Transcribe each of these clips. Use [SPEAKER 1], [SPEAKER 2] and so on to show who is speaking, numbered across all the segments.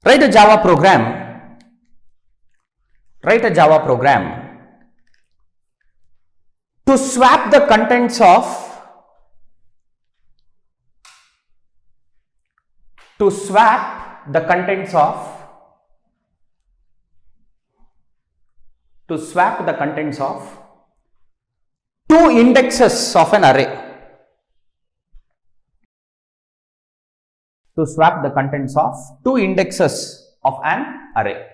[SPEAKER 1] Write a Java program. Write a Java program to swap the contents of two indexes of an array. To swap the contents of two indexes of an array.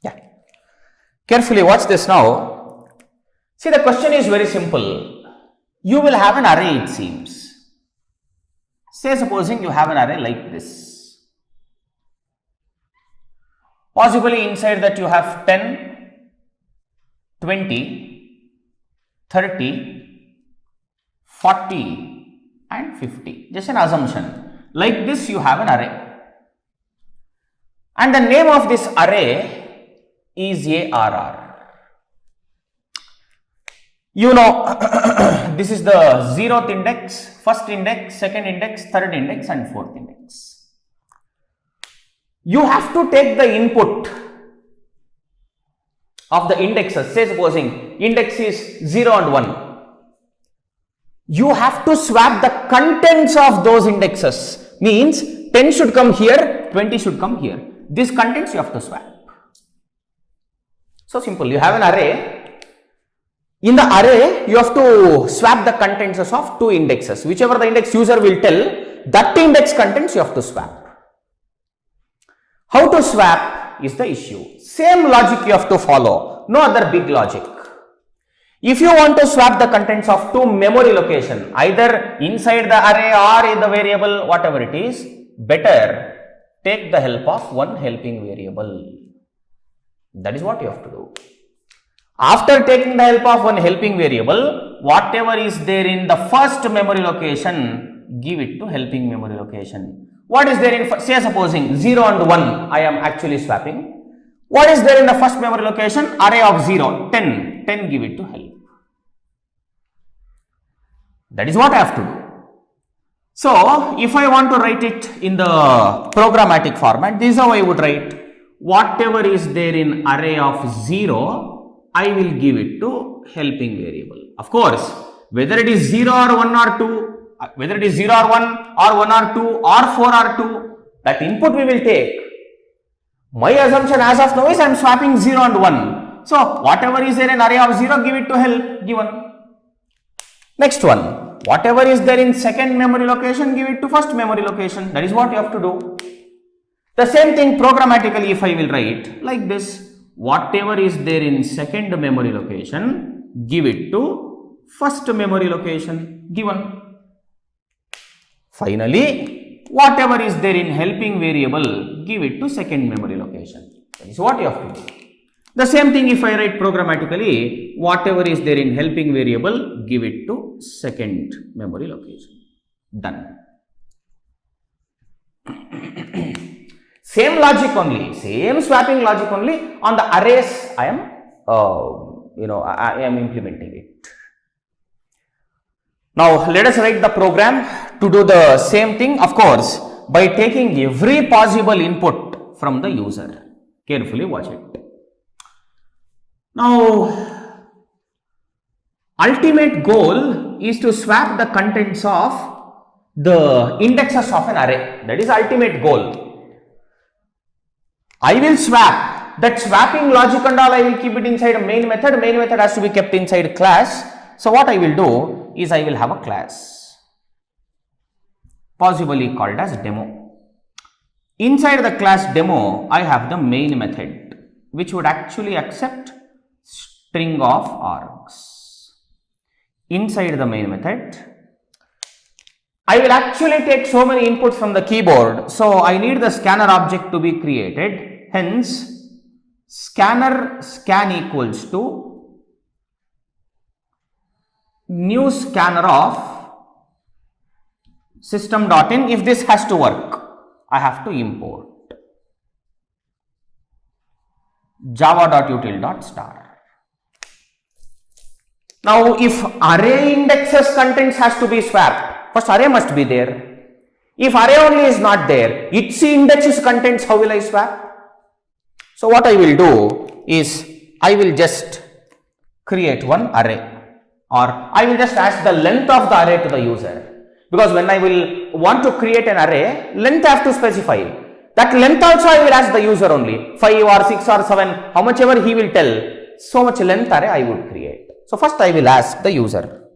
[SPEAKER 1] Yeah. Carefully watch this now. See, the question is very simple. You will have an array, it seems. Say, supposing you have an array like this. Possibly inside that you have 10, 20, 30, 40 and 50. Just an assumption. Like this you have an array. And the name of this array is ARR. You know, this is the 0th index, first index, second index, third index and fourth index. You have to take the input of the indexes. Say supposing index is 0 and 1. You have to swap the contents of those indexes. Means 10 should come here, 20 should come here. These contents you have to swap. So simple. You have an array. In the array, you have to swap the contents of two indexes. Whichever the index user will tell, that index contents you have to swap. How to swap is the issue. Same logic you have to follow. No other big logic. If you want to swap the contents of two memory location, either inside the array or in the variable, whatever it is, better take the help of one helping variable. That is what you have to do. After taking the help of one helping variable, whatever is there in the first memory location, give it to helping memory location. What is there in, say supposing 0 and 1, I am actually swapping. What is there in the first memory location? Array of 0, 10, 10 give it to help. That is what I have to do. So, if I want to write it in the programmatic format, this is how I would write. Whatever is there in array of 0, I will give it to helping variable. Of course, whether it is 0 or 1 or 2, whether it is 0 or 1 or 1 or 2 or 4 or 2, that input we will take. My assumption as of now is I am swapping 0 and 1. So, whatever is there in array of 0, give it to help given. Next one, whatever is there in second memory location, give it to first memory location. That is what you have to do. The same thing programmatically if I will write like this. Whatever is there in second memory location, give it to first memory location given. Finally, whatever is there in helping variable, give it to second memory location. That is what you have to do. The same thing if I write programmatically, whatever is there in helping variable, give it to second memory location. Done. Same logic only, same swapping logic only. On the arrays, I am, I am implementing it. Now, let us write the program to do the same thing, of course, by taking every possible input from the user. Carefully watch it. Now, ultimate goal is to swap the contents of the indexes of an array. That is ultimate goal. I will swap. That swapping logic and all I will keep it inside a main method. Main method has to be kept inside class. So, what I will do is I will have a class, possibly called as demo. Inside the class demo, I have the main method, which would actually accept string of args. Inside the main method, I will actually take so many inputs from the keyboard. So, I need the scanner object to be created. Hence, scanner scan equals to new scanner of system.in. If this has to work, I have to import java.util.star. Now, if array indexes contents has to be swapped, first array must be there. If array only is not there, its index's contents, how will I swap? So what I will do is I will just create one array, or I will just ask the length of the array to the user, because when I will want to create an array, length I have to specify. That length also I will ask the user only, 5 or 6 or 7, how much ever he will tell, so much length array I would create. So first I will ask the user,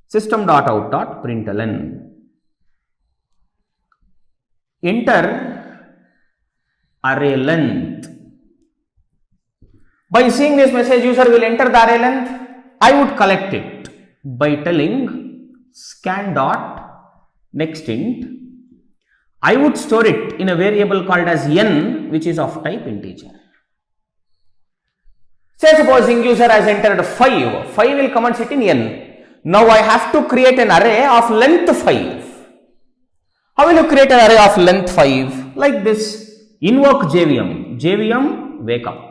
[SPEAKER 1] system.out.println, enter array length. By seeing this message, user will enter the array length. I would collect it by telling scan dot next int. I would store it in a variable called as n, which is of type integer. Say supposing user has entered 5, 5 will come and sit in n. Now I have to create an array of length 5. How will you create an array of length 5? Like this, invoke JVM, JVM wake up.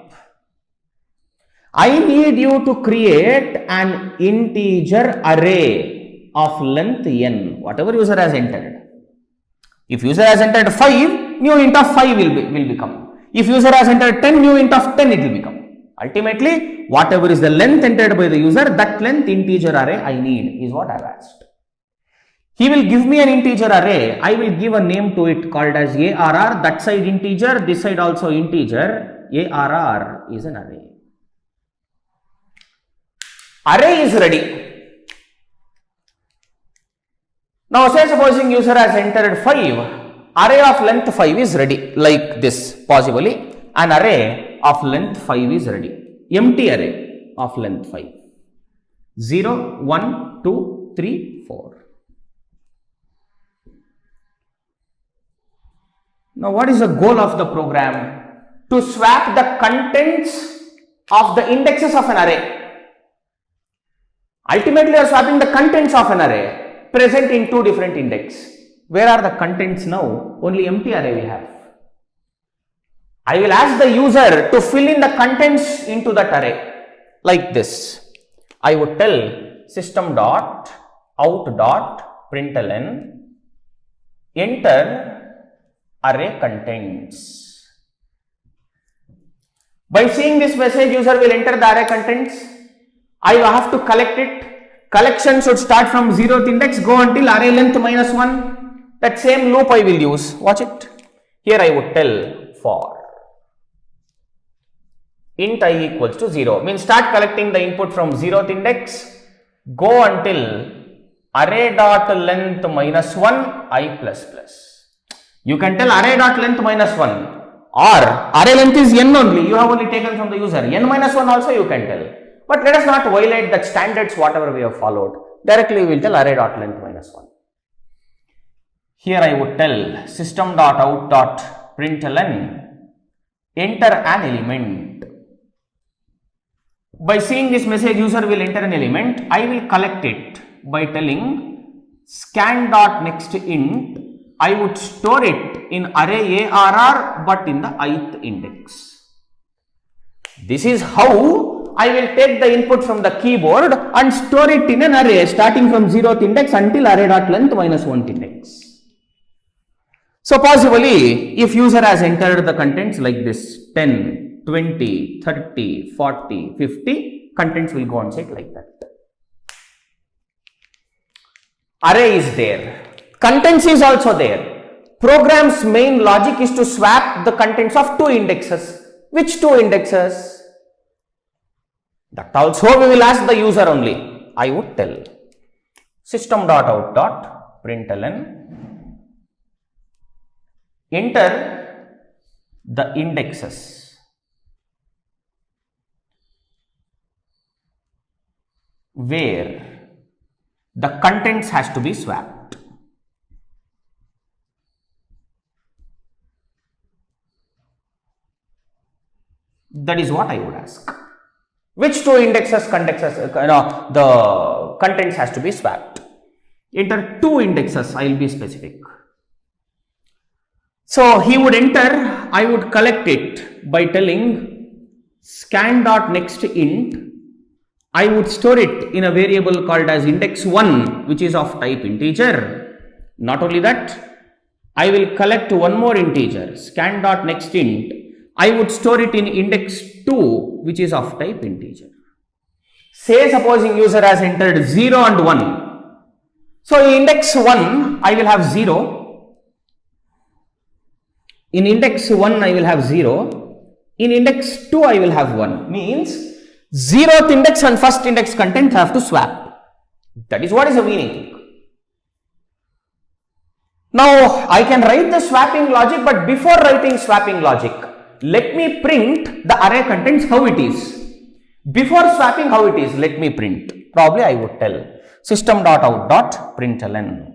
[SPEAKER 1] I need you to create an integer array of length n, whatever user has entered. If user has entered 5, new int of 5 will become. If user has entered 10, new int of 10 it will become. Ultimately, whatever is the length entered by the user, that length integer array I need is what I have asked. He will give me an integer array. I will give a name to it called as ARR. That side integer, this side also integer. ARR is an array. Array is ready. Now say supposing user has entered 5, array of length 5 is ready, like this. Possibly an array of length 5 is ready, empty array of length 5, 0, 1, 2, 3, 4. Now what is the goal of the program? To swap the contents of the indexes of an array. Ultimately, you are swapping the contents of an array present in two different index. Where are the contents now? Only empty array we have. I will ask the user to fill in the contents into that array like this. I would tell system.out.println enter array contents. By seeing this message, user will enter the array contents. I have to collect it. Collection should start from 0th index, go until array length minus 1. That same loop I will use. Watch it. Here I would tell for int I equals to 0. Means start collecting the input from 0th index, go until array dot length minus 1 I plus plus. You can tell array dot length minus 1, or array length is n only. You have only taken from the user. N minus 1 also you can tell. But let us not violate that standards whatever we have followed. Directly we will tell array dot length minus 1. Here I would tell system.out.println enter an element. By seeing this message, user will enter an element. I will collect it by telling scan dot next int. I would store it in array ARR but in the ith index. This is how I will take the input from the keyboard and store it in an array starting from 0th index until array dot length minus 1th index. So possibly if user has entered the contents like this 10, 20, 30, 40, 50, contents will go on set like that. Array is there. Contents is also there. Program's main logic is to swap the contents of two indexes. Which two indexes? That also we will ask the user only. I would tell system.out.println enter the indexes where the contents has to be swapped. That is what I would ask. Which two indexes, the contents has to be swapped. Enter two indexes, I will be specific. So he would enter, I would collect it by telling scan dot next int. I would store it in a variable called as index 1, which is of type integer. Not only that, I will collect one more integer, scan dot next int. I would store it in index 2, which is of type integer. Say supposing user has entered 0 and 1. So in index 1, I will have 0. In index 1, I will have 0. In index 2, I will have 1. Means 0th index and first index content have to swap. That is what is the meaning. Now, I can write the swapping logic, but before writing swapping logic, let me print the array contents how it is. Before swapping how it is, let me print. Probably I would tell system.out.println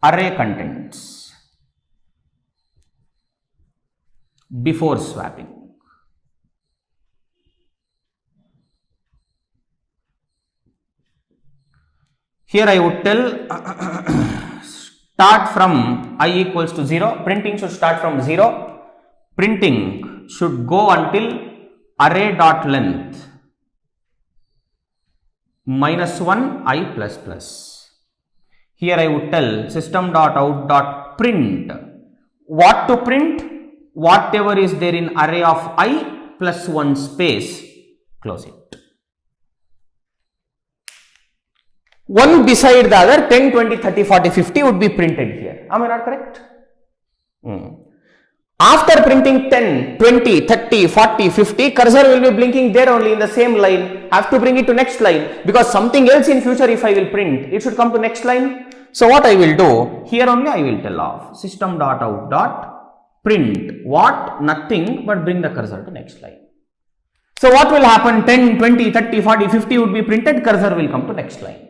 [SPEAKER 1] array contents before swapping. Here I would tell start from I equals to 0. Printing should start from 0. Printing should go until array dot length -1 I plus plus. Here I would tell system.out.print what to print, whatever is there in array of I plus 1 space, close it. One beside the other, 10, 20, 30, 40, 50 would be printed here. Am I not correct? After printing 10, 20, 30, 40, 50, cursor will be blinking there only in the same line. Have to bring it to next line because something else in future if I will print, it should come to next line. So what I will do, here only I will tell of system.out.print what? Nothing but bring the cursor to next line. So what will happen? 10, 20, 30, 40, 50 would be printed, cursor will come to next line.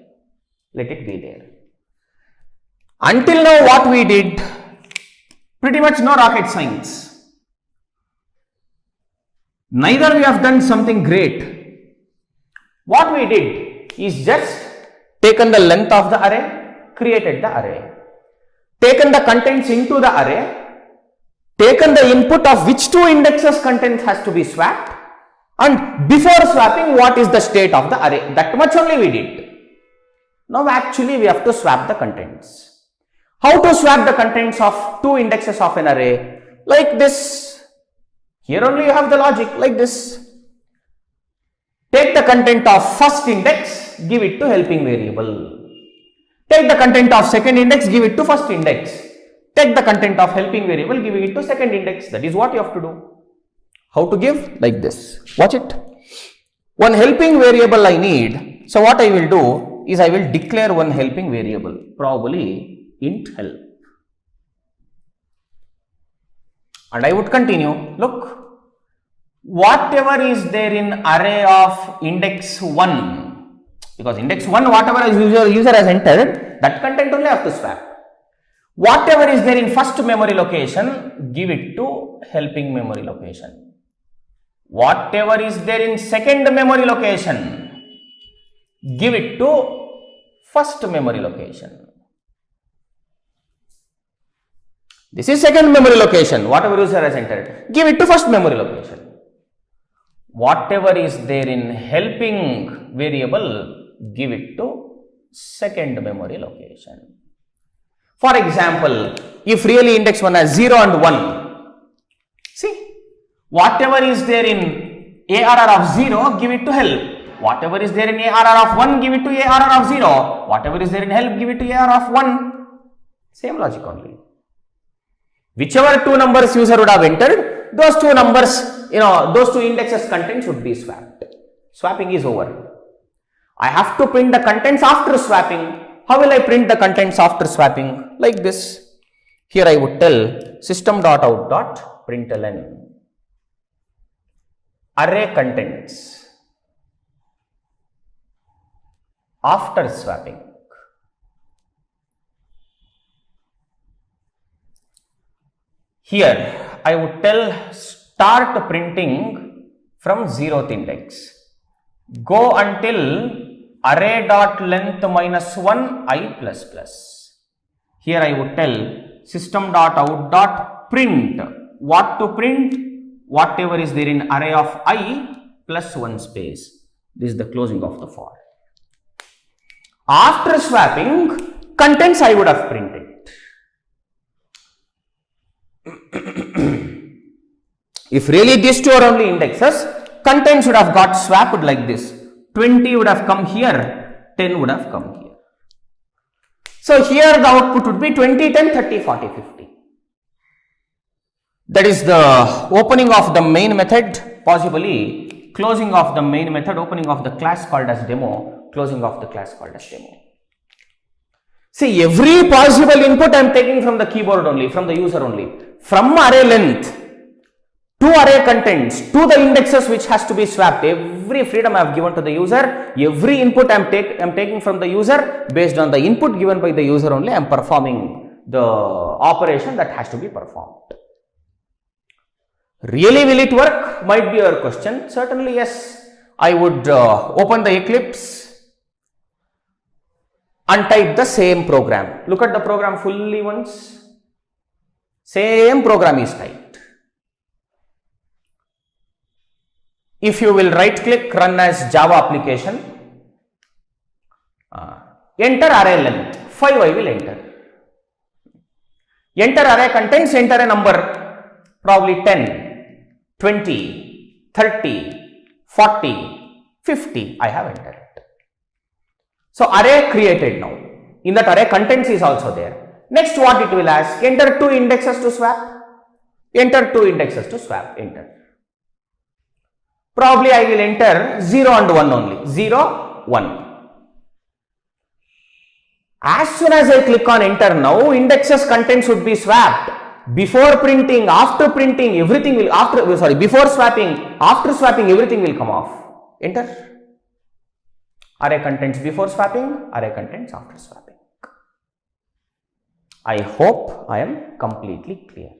[SPEAKER 1] Let it be there. Until now what we did, pretty much no rocket science. Neither we have done something great. What we did is just taken the length of the array, created the array, taken the contents into the array, taken the input of which two indexes contents has to be swapped, and before swapping what is the state of the array. That much only we did. Now actually we have to swap the contents. How to swap the contents of two indexes of an array? Like this. Here only you have the logic like this. Take the content of first index, give it to helping variable. Take the content of second index, give it to first index. Take the content of helping variable, giving it to second index. That is what you have to do. How to give? Like this. Watch it. One helping variable I need. So what I will do is I will declare one helping variable, probably int help. And I would continue. Look, whatever is there in array of index 1, because index 1, whatever user has entered, that content only have to swap. Whatever is there in first memory location, give it to helping memory location. Whatever is there in second memory location, give it to first memory location. This is second memory location, whatever user has entered, give it to first memory location. Whatever is there in helping variable, give it to second memory location. For example, if really index 1 has 0 and 1, see, whatever is there in ARR of 0, give it to help. Whatever is there in ARR of 1, give it to ARR of 0. Whatever is there in help, give it to ARR of 1. Same logic only. Whichever two numbers user would have entered, those two numbers, those two indexes contents should be swapped. Swapping is over. I have to print the contents after swapping. How will I print the contents after swapping? Like this. Here I would tell system.out.println array contents after swapping. Here I would tell start printing from 0th index. Go until array.length -1 I plus plus. Here I would tell system.out.print what to print, whatever is there in array of I plus 1 space. This is the closing of the for. After swapping, contents I would have printed. If really these two are only indexes, contents would have got swapped like this. 20 would have come here, 10 would have come here. So here the output would be 20, 10, 30, 40, 50. That is the opening of the main method, possibly closing of the main method, opening of the class called as demo, closing of the class called as demo. See, every possible input I am taking from the keyboard only, from the user only. From array length to array contents to the indexes which has to be swapped, every freedom I have given to the user, every input I am taking from the user, based on the input given by the user only, I am performing the operation that has to be performed. Really, will it work? Might be your question. Certainly yes. I would open the Eclipse and type the same program. Look at the program fully once. Same program is typed. If you will right click, run as Java application, enter array length, 5 I will enter. Enter array contents, enter a number, probably 10. 20, 30, 40, 50, I have entered it. So array created now. In that array contents is also there. Next what it will ask, enter 2 indexes to swap. Enter 2 indexes to swap, enter. Probably I will enter 0 and 1 only, 0, 1. As soon as I click on enter now, indexes contents would be swapped. Before printing, after printing, everything will, before swapping, after swapping, everything will come off. Enter. Array contents before swapping, array contents after swapping. I hope I am completely clear.